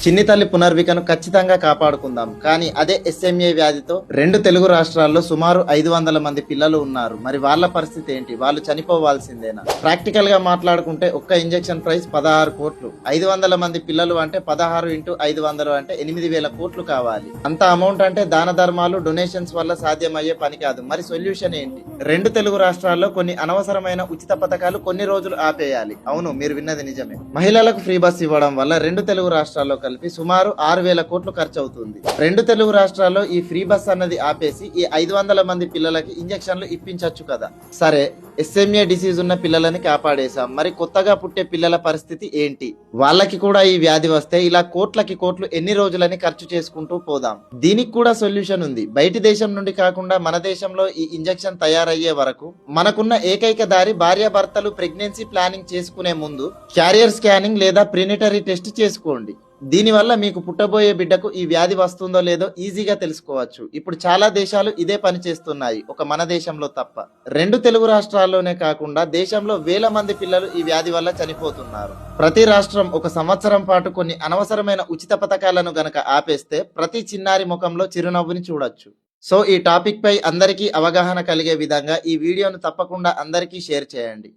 చిన్ని తల్లి పునర్వికను ఖచ్చితంగా కాపాడుకుందాం. కానీ అదే ఎస్ఎంఏ వ్యాధితో 2 తెలుగు రాష్ట్రాల్లో సుమారు 500 మంది పిల్లలు ఉన్నారు. మరి వాళ్ళ పరిస్థితి ఏంటి? వాళ్ళు చనిపోవాల్సిందేనా? ప్రాక్టికల్ గా మాట్లాడుకుంటే ఒక్క ఇంజెక్షన్ ప్రైస్ 16 కోట్లు. 500 మంది పిల్లలు అంటే 16 × 500 అంటే 8,000 కోట్లు కావాలి. అంత అమౌంట్ అంటే దాన ధర్మాలు, డొనేషన్స్ వల్ల సాధ్యమయ్యే పని కాదు. మరి సొల్యూషన్ ఏంటి? 2 తెలుగు రాష్ట్రాల్లో కొన్ని అనవసరమైన ఉచిత పథకాలు కొన్ని రోజులు ఆపేయాలి. అవును, మీరు విన్నది నిజమే. మహిళలకు ఫ్రీ బస్ ఇవ్వడం వల్ల 2 తెలుగు రాష్ట్రాల్లో కలిపి సుమారు 6,000 కోట్లు ఖర్చు అవుతుంది. 2 తెలుగు రాష్ట్రాల్లో ఈ ఫ్రీ బస్ అన్నది ఆపేసి ఈ 500 మంది పిల్లలకి ఇంజెక్షన్లు ఇప్పించవచ్చు కదా. సరే, ఎస్ఎంఏ డిసీజ్ ఉన్న పిల్లలని కాపాడేశాం. మరి కొత్తగా పుట్టే పిల్లల పరిస్థితి ఏంటి? వాళ్ళకి కూడా ఈ వ్యాధి వస్తే ఇలా కోట్లకి కోట్లు ఎన్ని రోజులని ఖర్చు చేసుకుంటూ పోదాం. దీనికి కూడా సొల్యూషన్ ఉంది. బయటి దేశం నుండి కాకుండా మన దేశంలో ఈ ఇంజెక్షన్ తయారయ్యే వరకు మనకున్న ఏకైక దారి భార్యాభర్తలు ప్రెగ్నెన్సీ ప్లానింగ్ చేసుకునే ముందు క్యారియర్ స్కానింగ్ లేదా ప్రినిటరీ టెస్ట్ చేసుకోండి. దీనివల్ల మీకు పుట్టబోయే బిడ్డకు ఈ వ్యాధి వస్తుందో లేదో ఈజీగా తెలుసుకోవచ్చు. ఇప్పుడు చాలా దేశాలు ఇదే పని చేస్తున్నాయి, ఒక మన దేశంలో తప్ప. 2 తెలుగు రాష్ట్రాల్లోనే కాకుండా దేశంలో వేల మంది పిల్లలు ఈ వ్యాధి వల్ల చనిపోతున్నారు. ప్రతి రాష్ట్రం ఒక సంవత్సరం పాటు కొన్ని అనవసరమైన ఉచిత పథకాలను గనక ఆపేస్తే ప్రతి చిన్నారి ముఖంలో చిరునవ్వుని చూడొచ్చు. సో ఈ టాపిక్ పై అందరికీ అవగాహన కలిగే విధంగా ఈ వీడియోను తప్పకుండా అందరికీ షేర్ చేయండి.